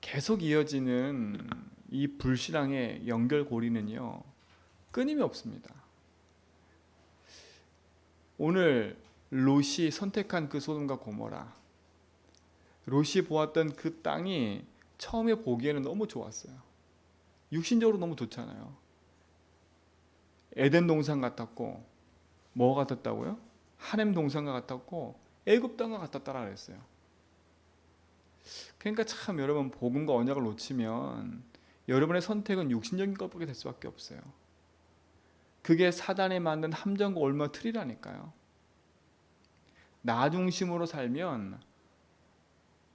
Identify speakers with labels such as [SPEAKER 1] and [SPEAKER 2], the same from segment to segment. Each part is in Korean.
[SPEAKER 1] 계속 이어지는 이 불신앙의 연결고리는요, 끊임이 없습니다. 오늘 롯이 선택한 그 소돔과 고모라, 롯이 보았던 그 땅이 처음에 보기에는 너무 좋았어요. 육신적으로 너무 좋잖아요. 에덴 동산 같았고, 뭐 같았다고요? 하렘 동산과 같았고, 애굽 땅과 같았다라 그랬어요. 그러니까 참 여러분, 복음과 언약을 놓치면 여러분의 선택은 육신적인 것밖에 될 수밖에 없어요. 그게 사단이 만든 함정과 올무 틀이라니까요. 나 중심으로 살면,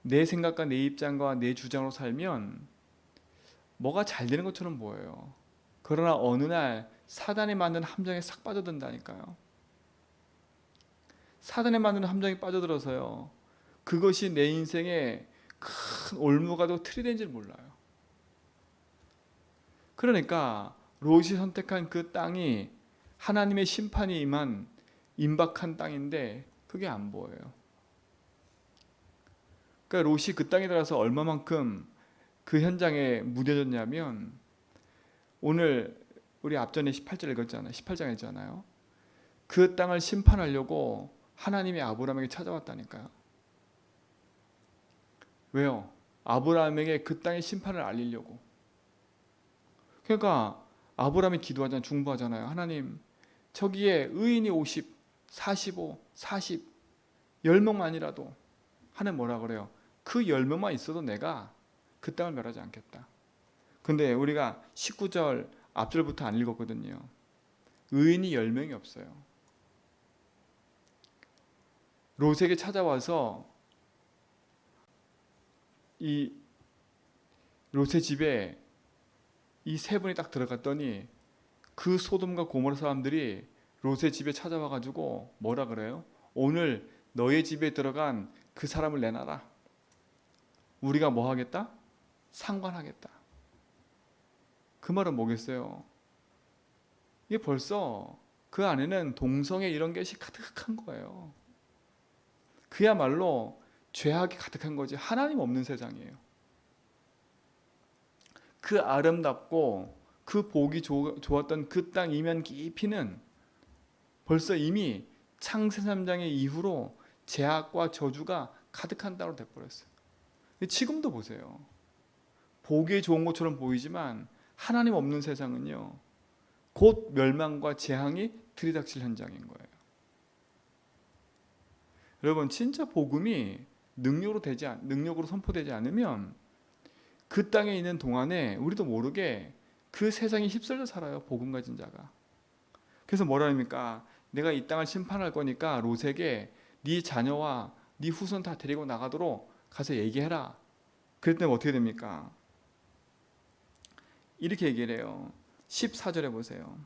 [SPEAKER 1] 내 생각과 내 입장과 내 주장으로 살면 뭐가 잘 되는 것처럼 보여요. 그러나 어느 날 사단이 만든 함정에 싹 빠져든다니까요. 사단이 만든 함정에 빠져들어서요, 그것이 내 인생에 큰 올무가 되고 틀이 된지를 몰라요. 그러니까 롯이 선택한 그 땅이 하나님의 심판이 임한 임박한 땅인데 그게 안 보여요. 그러니까 롯이 그 땅에 들어가서 얼마만큼 그 현장에 무뎌졌냐면, 오늘 우리 앞전에 18절 읽었잖아요. 18장 읽잖아요. 그 땅을 심판하려고 하나님이 아브라함에게 찾아왔다니까요. 왜요? 아브라함에게 그 땅의 심판을 알리려고. 그러니까 아브라함이 기도하잖아요. 중보하잖아요. 하나님, 저기에 의인이 50, 45, 40, 10명만이라도, 하나님 뭐라 그래요? 그 10명만 있어도 내가 그 땅을 멸하지 않겠다. 근데 우리가 19절 앞절부터 안 읽었거든요. 의인이 10명이 없어요. 롯에게 찾아와서 이 롯의 집에 이 세 분이 딱 들어갔더니 그 소돔과 고모라 사람들이 롯의 집에 찾아와 가지고 뭐라 그래요? 오늘 너의 집에 들어간 그 사람을 내놔라. 우리가 뭐 하겠다? 상관하겠다. 그 말은 뭐겠어요? 이게 벌써 그 안에는 동성애 이런 것이 가득한 거예요. 그야말로 죄악이 가득한 거지, 하나님 없는 세상이에요. 그 아름답고 그 보기 좋았던 그 땅 이면 깊이는 벌써 이미 창세 3장의 이후로 죄악과 저주가 가득한 땅으로 돼버렸어요. 지금도 보세요. 보기에 좋은 것처럼 보이지만 하나님 없는 세상은요, 곧 멸망과 재앙이 들이닥칠 현장인 거예요. 여러분, 진짜 복음이 능력으로 선포되지 않으면 그 땅에 있는 동안에 우리도 모르게 그 세상에 휩쓸려 살아요. 복음 가진 자가. 그래서 뭐라 합니까? 내가 이 땅을 심판할 거니까 롯에게 네 자녀와 네 후손 다 데리고 나가도록 가서 얘기해라. 그랬더니 어떻게 됩니까? 이렇게 얘기를 해요. 14절에 보세요.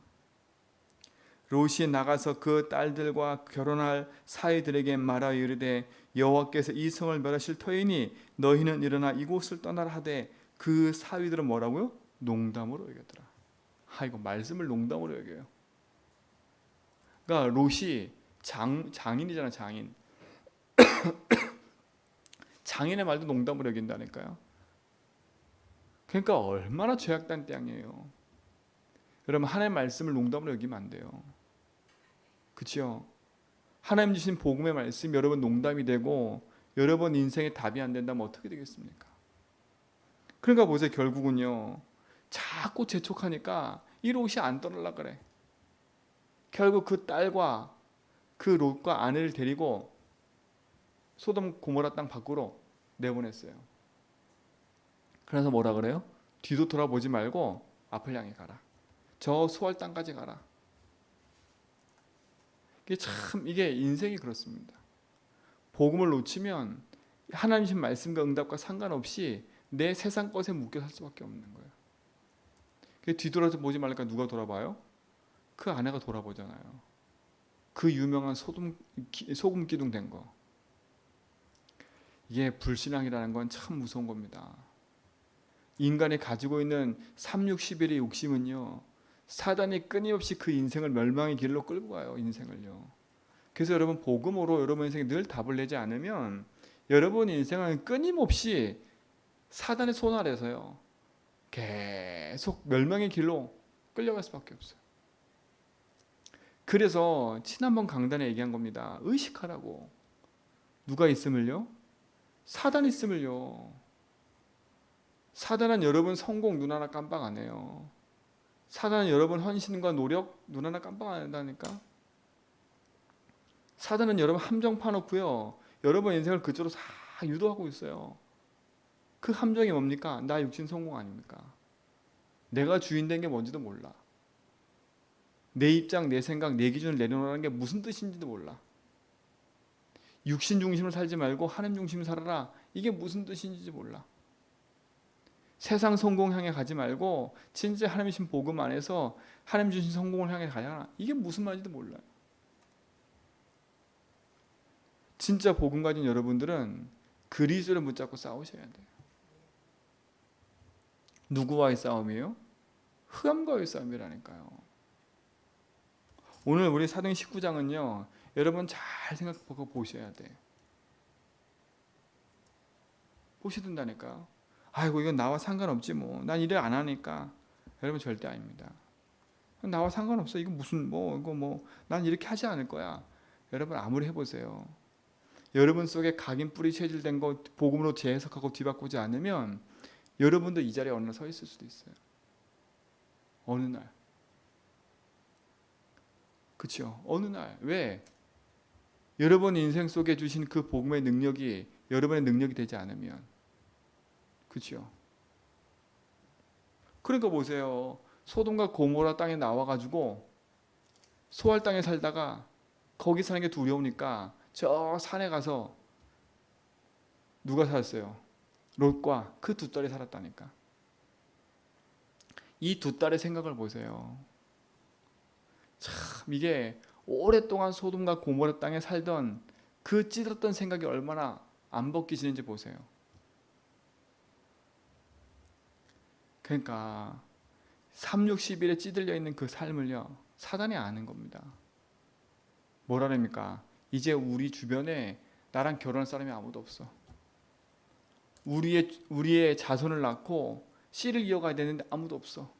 [SPEAKER 1] 롯이 나가서 그 딸들과 결혼할 사이들에게 말하여 이르되 여호와께서 이 성을 멸하실 터이니 너희는 일어나 이곳을 떠나라 하되 그 사위들은 뭐라고요? 농담으로 여겼더라. 이거 말씀을 농담으로 여겨요. 그러니까 롯이 장인이잖아, 장인. 장인의 말도 농담으로 여긴다니까요. 그러니까 얼마나 죄악된 땅이에요. 여러분, 하나님의 말씀을 농담으로 여기면 안 돼요. 그렇죠? 하나님 주신 복음의 말씀 여러분 농담이 되고 여러분 인생에 답이 안 된다면 어떻게 되겠습니까? 그러니까 보세요. 결국은요, 자꾸 재촉하니까 이 롯이 안 떠날라 그래. 결국 그 딸과 그 롯과 아내를 데리고 소돔 고모라 땅 밖으로 내보냈어요. 그래서 뭐라 그래요? 뒤도 돌아보지 말고 앞을 향해 가라. 저 수월 땅까지 가라. 이게 인생이 그렇습니다. 복음을 놓치면 하나님 주신 말씀과 응답과 상관없이 내 세상 것에 묶여 살 수밖에 없는 거예요. 뒤돌아서 보지 말니까 누가 돌아봐요? 그 아내가 돌아보잖아요. 그 유명한 소금 기둥 된 거. 이게 불신앙이라는 건 참 무서운 겁니다. 인간이 가지고 있는 3, 6, 11의 욕심은요, 사단이 끊임없이 그 인생을 멸망의 길로 끌고 가요. 인생을요. 그래서 여러분, 복음으로 여러분 인생에 늘 답을 내지 않으면 여러분 인생은 끊임없이 사단의 손 아래서요. 계속 멸망의 길로 끌려갈 수밖에 없어요. 그래서 지난번 강단에 얘기한 겁니다. 의식하라고. 누가 있음을요? 사단 있음을요. 사단은 여러분 성공 눈 하나 깜빡 안 해요. 사단은 여러분 헌신과 노력 눈 하나 깜빡 안 한다니까. 사단은 여러분 함정 파놓고요. 여러분 인생을 그쪽으로 싹 유도하고 있어요. 그 함정이 뭡니까? 나 육신 성공 아닙니까? 내가 주인 된 게 뭔지도 몰라. 내 입장, 내 생각, 내 기준을 내려놓으라는 게 무슨 뜻인지도 몰라. 육신 중심으로 살지 말고 하나님 중심으로 살아라. 이게 무슨 뜻인지 몰라. 세상 성공 향해 가지 말고 진짜 하나님 주신 복음 안에서 하나님 주신 성공을 향해 가야. 이게 무슨 말인지도 몰라요. 진짜 복음 가진 여러분들은 그리스도를 붙잡고 싸우셔야 돼요. 누구와의 싸움이에요? 흑암과의 싸움이라니까요. 오늘 우리 사도행 19장은요. 여러분 잘 생각하고 보셔야 돼. 보셔야 된다니까요. 아이고 이건 나와 상관없지 뭐. 난 일을 안 하니까. 여러분 절대 아닙니다. 나와 상관없어. 이거 무슨 이거 난 이렇게 하지 않을 거야. 여러분 아무리 해보세요. 여러분 속에 각인 뿌리 체질된 거 복음으로 재해석하고 뒤바꾸지 않으면 여러분도 이 자리에 어느 날 서 있을 수도 있어요. 어느 날. 그렇죠? 어느 날. 왜? 여러분 인생 속에 주신 그 복음의 능력이 여러분의 능력이 되지 않으면. 그렇죠? 그러니까 보세요. 소돔과 고모라 땅에 나와가지고 소알 땅에 살다가 거기 사는 게 두려우니까 저 산에 가서 누가 살았어요? 롯과 그 두 딸이 살았다니까. 이 두 딸의 생각을 보세요. 참 이게 오랫동안 소돔과 고모라 땅에 살던 그 찌들었던 생각이 얼마나 안 벗기지는지 보세요. 그러니까 3, 60일에 찌들려 있는 그 삶을요. 사단이 아는 겁니다. 뭐라랍니까? 이제 우리 주변에 나랑 결혼할 사람이 아무도 없어. 우리의 자손을 낳고 씨를 이어가야 되는데 아무도 없어.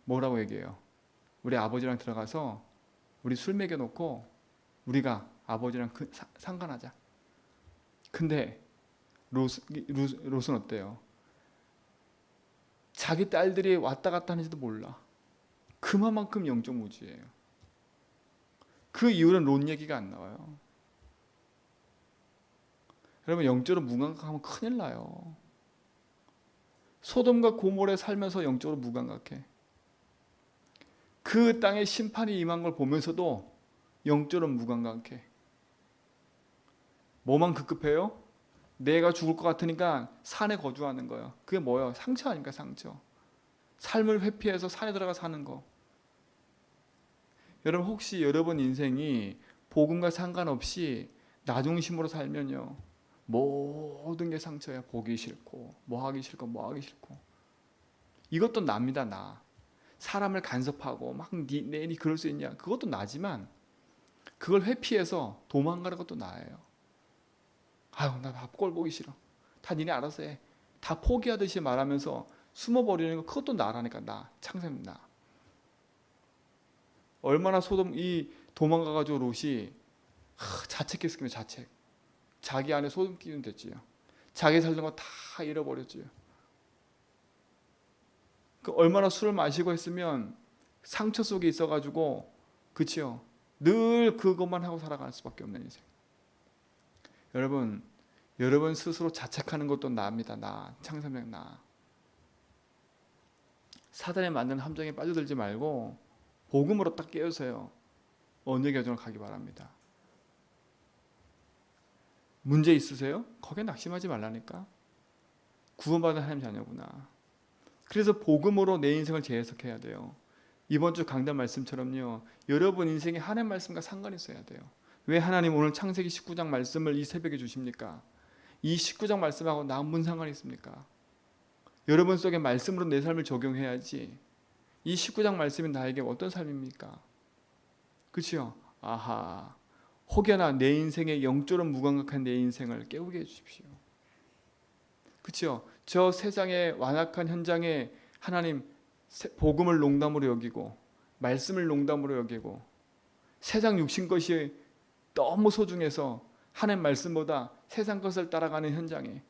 [SPEAKER 1] 뭐라고 얘기해요? 우리 아버지랑 들어가서 우리 술 먹여놓고 우리가 아버지랑 상관하자. 근데 롯은 어때요? 자기 딸들이 왔다 갔다 하는지도 몰라. 그만큼 영적 무지예요. 그 이후로는 롯 얘기가 안 나와요. 여러분 영적으로 무감각하면 큰일 나요. 소돔과 고모라에 살면서 영적으로 무감각해. 그 땅에 심판이 임한 걸 보면서도 영적으로 무감각해. 뭐만 급급해요? 내가 죽을 것 같으니까 산에 거주하는 거예요. 그게 뭐예요? 상처 아닙니까? 상처. 삶을 회피해서 산에 들어가 사는 거. 여러분 혹시 여러분 인생이 복음과 상관없이 나 중심으로 살면요. 모든 게 상처야. 보기 싫고 뭐 하기 싫고 뭐 하기 싫고. 이것도 납니다. 나. 사람을 간섭하고 막 내니 그럴 수 있냐. 그것도 나지만 그걸 회피해서 도망가는 것도 나예요. 아유 나 꼴 보기 싫어. 다 니네 알아서 해. 다 포기하듯이 말하면서 숨어버리는 거 그것도 나라니까. 나. 창세는 나. 얼마나 이 도망가가지고 롯이 자책했으면 자책. 자기 안에 소돔 끼면 됐지요. 자기 살던 거 다 잃어버렸지요. 그 얼마나 술을 마시고 했으면 상처 속에 있어가지고 그치요. 늘 그것만 하고 살아갈 수밖에 없는 인생. 여러분 스스로 자책하는 것도 나입니다. 나. 창세명 나. 사단에 만든 함정에 빠져들지 말고 복음으로 딱 깨우세요. 언의 교정을 가기 바랍니다. 문제 있으세요? 거기에 낙심하지 말라니까. 구원받은 하나님 자녀구나. 그래서 복음으로 내 인생을 재해석해야 돼요. 이번 주 강단 말씀처럼요. 여러분 인생에 하나님 말씀과 상관이 있어야 돼요. 왜 하나님 오늘 창세기 19장 말씀을 이 새벽에 주십니까? 이 19장 말씀하고 나 무슨 상관이 있습니까? 여러분 속에 말씀으로 내 삶을 적용해야지. 이 19장 말씀이 나에게 어떤 삶입니까? 그렇죠? 아하. 혹여나 내 인생의 영적으로 무감각한 내 인생을 깨우게 해주십시오. 그렇죠? 저 세상의 완악한 현장에 하나님 복음을 농담으로 여기고 말씀을 농담으로 여기고 세상 육신 것이 너무 소중해서 하나님 말씀보다 세상 것을 따라가는 현장에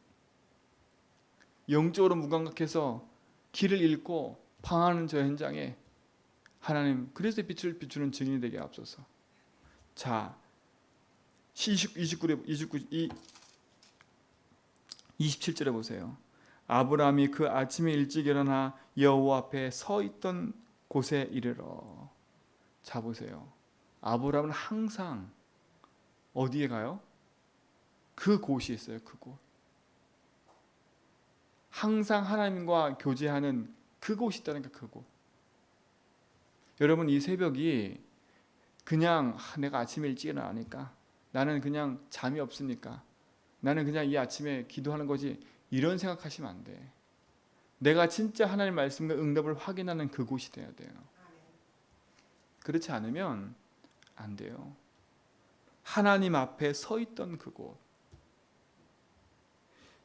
[SPEAKER 1] 영적으로 무감각해서 길을 잃고 방황하는 저 현장에 하나님 그리스도의 빛을 비추는 증인이 되게 하옵소서. 자, 27절에 보세요. 아브라함이 그 아침에 일찍 일어나 여호와 앞에 서 있던 곳에 이르러. 자 보세요. 아브라함은 항상 어디에 가요? 그 곳이 있어요. 그 곳. 항상 하나님과 교제하는 그곳이 있다니까. 그곳. 여러분 이 새벽이 그냥 내가 아침에 일찍 일어나니까 나는 그냥 잠이 없으니까 나는 그냥 이 아침에 기도하는 거지 이런 생각하시면 안 돼. 내가 진짜 하나님 말씀과 응답을 확인하는 그곳이 돼야 돼요. 그렇지 않으면 안 돼요. 하나님 앞에 서 있던 그곳.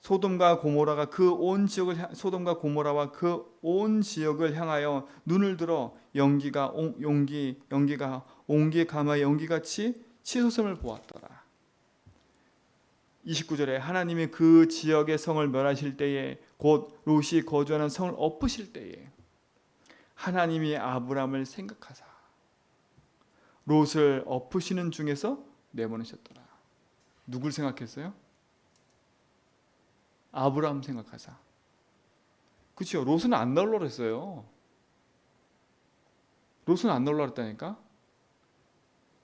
[SPEAKER 1] 소돔과 고모라와 그 온 지역을 향하여 눈을 들어 연기가 옹기에 감아 연기같이 치솟음을 보았더라. 29절에 하나님이 그 지역의 성을 멸하실 때에 곧 롯이 거주하는 성을 엎으실 때에 하나님이 아브람을 생각하사 롯을 엎으시는 중에서 내보내셨더라. 누굴 생각했어요? 아브람 생각하사. 그렇죠. 롯은 안 나오려고 했어요. 롯은 안 나오려고 했다니까.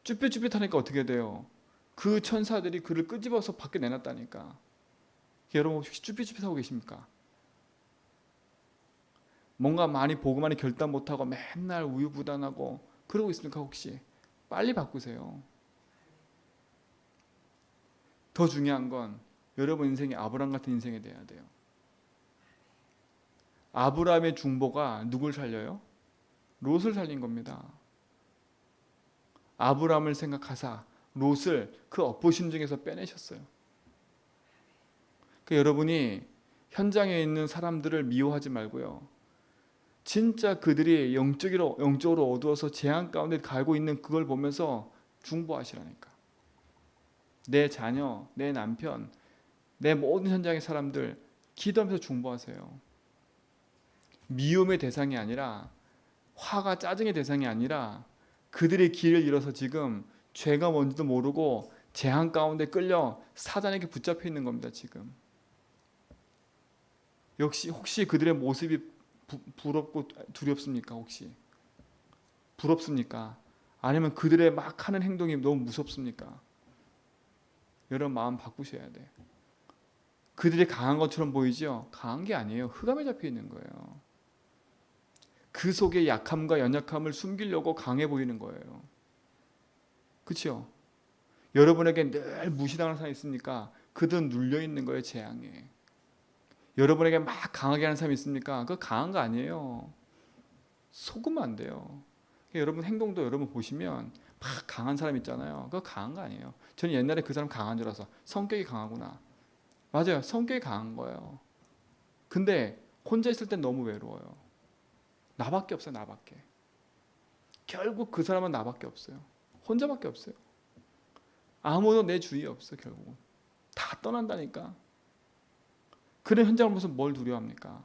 [SPEAKER 1] 쭈뼛쭈뼛하니까 어떻게 돼요? 그 천사들이 그를 끄집어서 밖에 내놨다니까. 여러분 혹시 쭈뼛쭈뼛하고 계십니까? 뭔가 많이 보고 많이 결단 못하고 맨날 우유부단하고 그러고 있습니까 혹시? 빨리 바꾸세요. 더 중요한 건 여러분 인생이 아브람 같은 인생이 돼야 돼요. 아브람의 중보가 누굴 살려요? 롯을 살린 겁니다. 아브람을 생각하사 롯을 그 엎으신 중에서 빼내셨어요. 그러니까 여러분이 현장에 있는 사람들을 미워하지 말고요. 진짜 그들이 영적으로 어두워서 재앙 가운데 갈고 있는 그걸 보면서 중보하시라니까. 내 자녀, 내 남편, 내 모든 현장의 사람들 기도하면서 중보하세요. 미움의 대상이 아니라 화가 짜증의 대상이 아니라 그들의 길을 잃어서 지금 죄가 뭔지도 모르고 재앙 가운데 끌려 사단에게 붙잡혀 있는 겁니다. 지금. 역시 혹시 그들의 모습이 부럽고 두렵습니까? 혹시 부럽습니까? 아니면 그들의 막 하는 행동이 너무 무섭습니까? 여러분 마음 바꾸셔야 돼. 그들이 강한 것처럼 보이죠? 강한 게 아니에요. 흑암에 잡혀 있는 거예요. 그 속에 약함과 연약함을 숨기려고 강해 보이는 거예요. 그렇죠? 여러분에게 늘 무시당하는 사람이 있습니까? 그들은 눌려 있는 거예요. 재앙에. 여러분에게 막 강하게 하는 사람이 있습니까? 그거 강한 거 아니에요. 속으면 안 돼요. 여러분 행동도 여러분 보시면 막 강한 사람 있잖아요. 그거 강한 거 아니에요. 저는 옛날에 그 사람 강한 줄 알아서 성격이 강하구나. 맞아요. 성격이 강한 거예요. 근데 혼자 있을 땐 너무 외로워요. 나밖에 없어요. 나밖에. 결국 그 사람은 나밖에 없어요. 혼자밖에 없어요. 아무도 내 주위에 없어. 결국은. 다 떠난다니까. 그런 현장을 보면서 뭘 두려워합니까?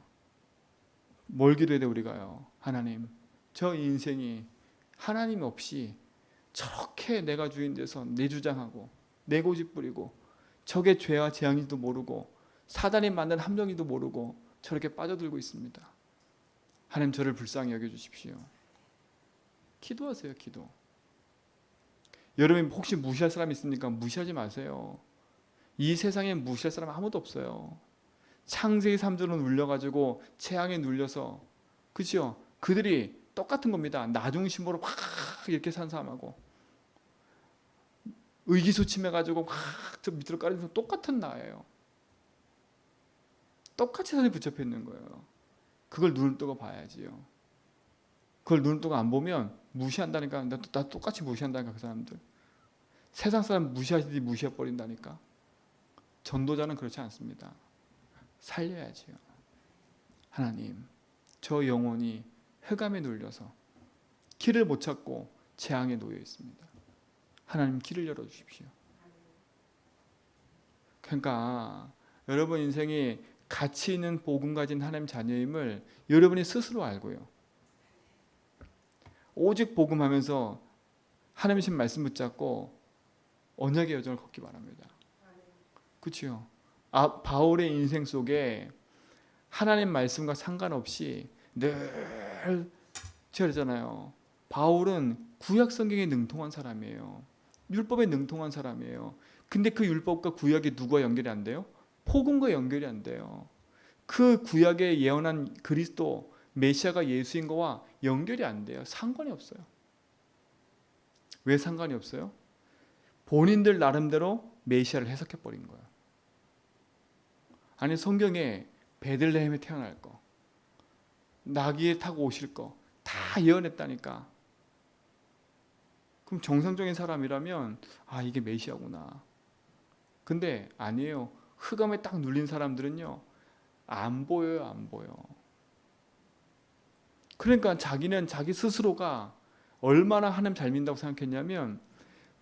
[SPEAKER 1] 뭘 기도해야 돼 우리가요? 하나님, 저 인생이 하나님 없이 저렇게 내가 주인 돼서 내 주장하고 내 고집 부리고 적의 죄와 재앙인지도 모르고 사단이 만든 함정인지도 모르고 저렇게 빠져들고 있습니다. 하나님 저를 불쌍히 여겨주십시오. 기도하세요. 기도. 여러분 혹시 무시할 사람 있습니까? 무시하지 마세요. 이 세상에 무시할 사람 아무도 없어요. 창세기 3절로 눌려가지고 재앙에 눌려서 그렇죠? 그들이 똑같은 겁니다. 나중심으로 확 이렇게 산 사람하고 의기소침해가지고 확 저 밑으로 깔아서 똑같은 나예요. 똑같이 산에 붙잡혀 있는 거예요. 그걸 눈을 뜨고 봐야지요. 그걸 눈을 뜨고 안 보면 무시한다니까. 나 똑같이 무시한다니까. 그 사람들 세상 사람 무시하시듯이 무시해버린다니까. 전도자는 그렇지 않습니다. 살려야지요. 하나님, 저 영혼이 흑암에 눌려서 길을 못 찾고 재앙에 놓여 있습니다. 하나님 길을 열어주십시오. 그러니까 여러분 인생이 가치 있는 복음 가진 하나님 자녀임을 여러분이 스스로 알고요. 오직 복음하면서 하나님의 말씀 붙잡고 언약의 여정을 걷기 바랍니다. 그렇죠? 바울의 인생 속에 하나님 말씀과 상관없이 늘 제가 그러잖아요. 바울은 구약 성경에 능통한 사람이에요. 율법에 능통한 사람이에요. 근데 그 율법과 구약이 누구와 연결이 안 돼요? 복음과 연결이 안 돼요. 그 구약에 예언한 그리스도 메시아가 예수인 거와 연결이 안 돼요. 상관이 없어요. 왜 상관이 없어요? 본인들 나름대로 메시아를 해석해 버린 거예요. 아니 성경에 베들레헴에 태어날 거, 나귀에 타고 오실 거 다 예언했다니까. 그럼 정상적인 사람이라면 아 이게 메시아구나. 근데 아니에요. 흑암에 딱 눌린 사람들은요 안 보여요, 안 보여. 그러니까 자기는 자기 스스로가 얼마나 하나님 잘 믿는다고 생각했냐면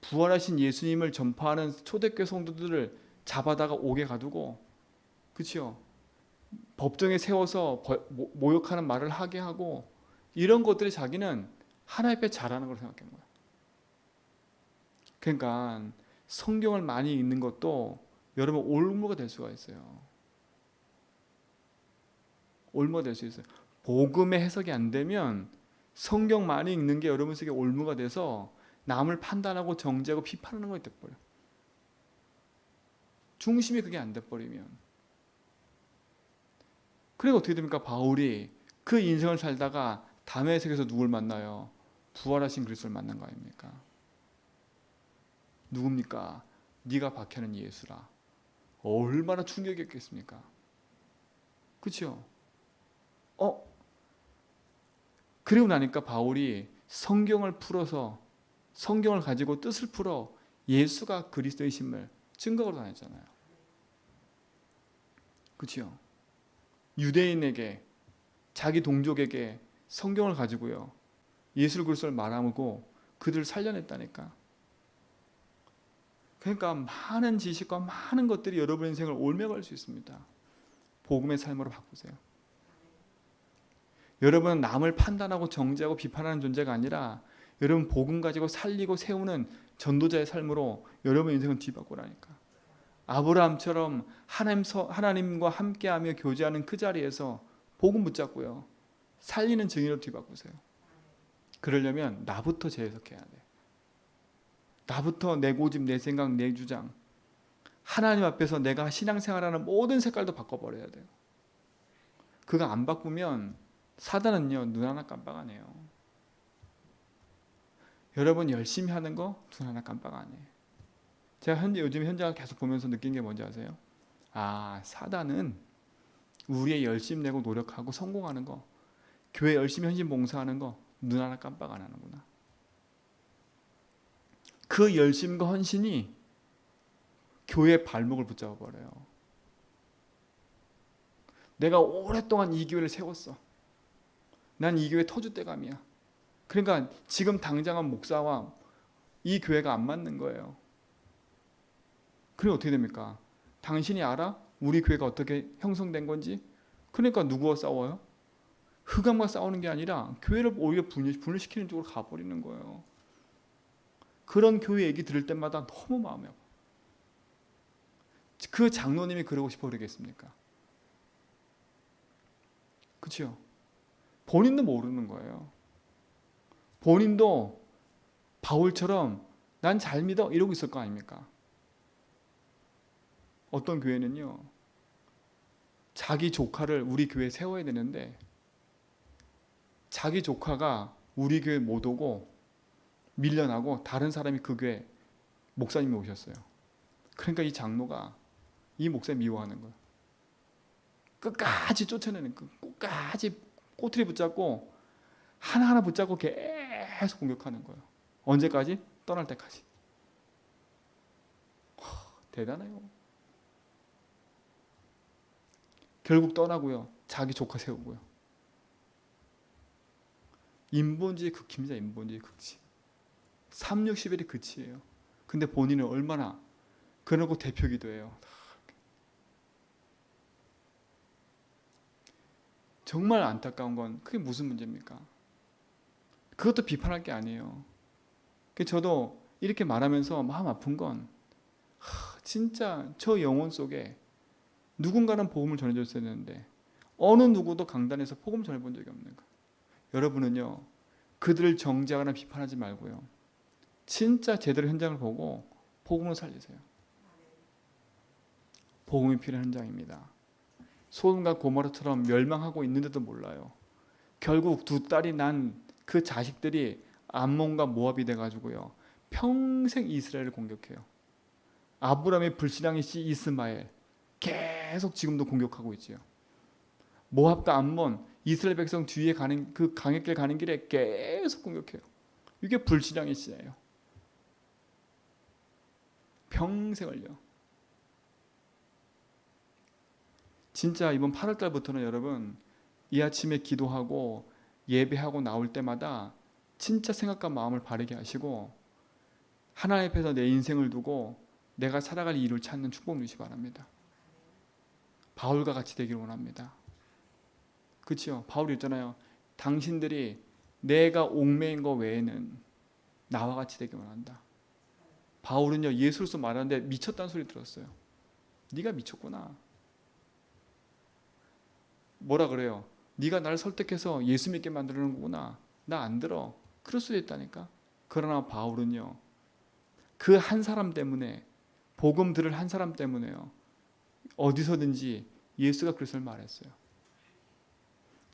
[SPEAKER 1] 부활하신 예수님을 전파하는 초대교회 성도들을 잡아다가 옥에 가두고, 그렇죠? 법정에 세워서 모욕하는 말을 하게 하고 이런 것들이 자기는 하나님 앞에 잘하는 걸 생각한 거야. 그러니까 성경을 많이 읽는 것도 여러분 올무가 될 수가 있어요. 올무가 될 수 있어요. 복음의 해석이 안 되면 성경 많이 읽는 게 여러분 속에 올무가 돼서 남을 판단하고 정죄하고 비판하는 것이 돼버려. 중심이 그게 안 돼버리면. 그리고 어떻게 됩니까? 바울이 그 인생을 살다가 다메섹에서 누굴 만나요? 부활하신 그리스도를 만난 거 아닙니까? 누굽니까? 네가 박해하는 예수라. 얼마나 충격이었겠습니까? 그렇죠? 그리고 나니까 바울이 성경을 풀어서 성경을 가지고 뜻을 풀어 예수가 그리스도이심을 증거로 다녔잖아요. 그렇죠? 유대인에게 자기 동족에게 성경을 가지고요 예수 그리스도를 말하고 그들을 살려냈다니까. 그러니까 많은 지식과 많은 것들이 여러분 인생을 올매갈 수 있습니다. 복음의 삶으로 바꾸세요. 여러분은 남을 판단하고 정죄하고 비판하는 존재가 아니라 여러분 복음 가지고 살리고 세우는 전도자의 삶으로 여러분 인생을 뒤바꾸라니까. 아브라함처럼 하나님과 함께하며 교제하는 그 자리에서 복음 붙잡고요. 살리는 증인으로 뒤바꾸세요. 그러려면 나부터 재해석해야 돼. 나부터 내 고집, 내 생각, 내 주장. 하나님 앞에서 내가 신앙생활하는 모든 색깔도 바꿔버려야 돼요. 그거 안 바꾸면 사단은요 눈 하나 깜빡 안 해요. 여러분 열심히 하는 거 눈 하나 깜빡 안 해. 제가 요즘 현장을 계속 보면서 느낀 게 뭔지 아세요? 아, 사단은 우리의 열심 내고 노력하고 성공하는 거, 교회 열심히 헌신 봉사하는 거 눈 하나 깜빡 안 하는구나. 그 열심과 헌신이 교회의 발목을 붙잡아 버려요. 내가 오랫동안 이 교회를 세웠어. 난 이 교회 터줏대감이야. 그러니까 지금 당장은 목사와 이 교회가 안 맞는 거예요. 그럼 어떻게 됩니까? 당신이 알아? 우리 교회가 어떻게 형성된 건지? 그러니까 누구와 싸워요? 흑암과 싸우는 게 아니라 교회를 오히려 분열시키는 쪽으로 가버리는 거예요. 그런 교회 얘기 들을 때마다 너무 마음이 아파. 그 장로님이 그러고 싶어 그러겠습니까? 그렇죠? 본인도 모르는 거예요. 본인도 바울처럼 난 잘 믿어 이러고 있을 거 아닙니까? 어떤 교회는요. 자기 조카를 우리 교회에 세워야 되는데 자기 조카가 우리 교회 못 오고 밀려나고 다른 사람이 그 교회 목사님이 오셨어요. 그러니까 이 장로가 이 목사님 미워하는 거예요. 끝까지 쫓아내는 거. 끝까지 꼬투리 붙잡고 하나하나 붙잡고 계속 공격하는 거예요. 언제까지? 떠날 때까지. 대단해요. 결국 떠나고요. 자기 조카 세우고요. 인본주의 극치입니다. 인본주의 극치. 3, 60일이 끝이에요. 근데 본인은 얼마나 그러고 대표기도 해요. 정말 안타까운 건 그게 무슨 문제입니까? 그것도 비판할 게 아니에요. 저도 이렇게 말하면서 마음 아픈 건 진짜 저 영혼 속에 누군가는 복음을 전해줬어야 되는데 어느 누구도 강단에서 복음 전해본 적이 없는 거예요. 여러분은요, 그들을 정죄하거나 비판하지 말고요, 진짜 제대로 현장을 보고 복음을 살리세요. 복음이 필요한 현장입니다. 소돔과 고모라처럼 멸망하고 있는데도 몰라요. 결국 두 딸이 난 그 자식들이 암몬과 모압이 돼가지고요, 평생 이스라엘을 공격해요. 아브라함의 불신앙의 씨 이스마엘 계속 지금도 공격하고 있지요. 모압과 암몬, 이스라엘 백성 뒤에 가는 그 강해길 가는 길에 계속 공격해요. 이게 불신앙의 씨예요. 평생을요. 진짜 이번 8월 달부터는 여러분, 이 아침에 기도하고 예배하고 나올 때마다 진짜 생각과 마음을 바르게 하시고 하나님 앞에서 내 인생을 두고 내가 살아갈 이유를 찾는 축복 누리시 바랍니다. 바울과 같이 되기를 원합니다. 그렇죠? 바울이 있잖아요. 당신들이 내가 옥매인 거 외에는 나와 같이 되기 원한다. 바울은요, 예수로서 말하는데 미쳤다는 소리 들었어요. 네가 미쳤구나. 뭐라 그래요? 네가 나를 설득해서 예수 믿게 만드는 거구나. 나 안 들어. 그럴 수도 있다니까. 그러나 바울은요, 그 한 사람 때문에, 복음 들을 한 사람 때문에요, 어디서든지 예수가 그리스도를 말했어요.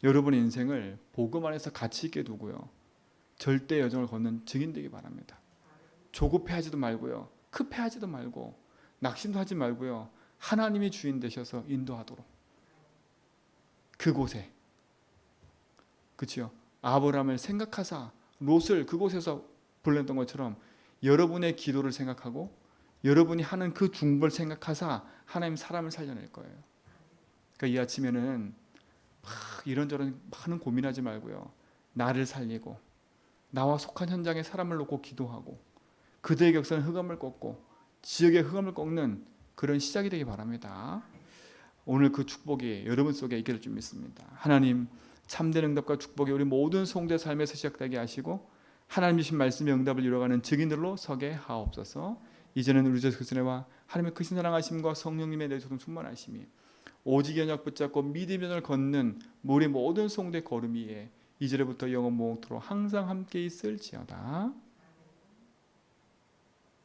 [SPEAKER 1] 여러분의 인생을 복음 안에서 가치 있게 두고요, 절대 여정을 걷는 증인 되기 바랍니다. 조급해하지도 말고요, 급해하지도 말고, 낙심도 하지 말고요, 하나님이 주인 되셔서 인도하도록. 그곳에, 그렇죠? 아브라함을 생각하사 롯을 그곳에서 불렀던 것처럼 여러분의 기도를 생각하고 여러분이 하는 그 중보를 생각하사 하나님 사람을 살려낼 거예요. 그러니까 이 아침에는 막 이런저런 많은 고민하지 말고요, 나를 살리고 나와 속한 현장에 사람을 놓고 기도하고 그들의 격선은 흑암을 꺾고 지역의 흑암을 꺾는 그런 시작이 되기 바랍니다. 오늘 그 축복이 여러분 속에 있기를 좀 믿습니다. 하나님, 참된 응답과 축복이 우리 모든 성도의 삶에서 시작되게 하시고 하나님 주신 말씀의 응답을 이뤄가는 증인들로 서게 하옵소서. 이제는 우리 주 그리스도와 하나님의 크신 사랑하심과 성령님의 내조동 충만하심이 오직 연약 붙잡고 믿음의 전을 걷는 우리 모든 성도의 걸음 위에 이제부터 영원 무궁토록 항상 함께 있을지어다.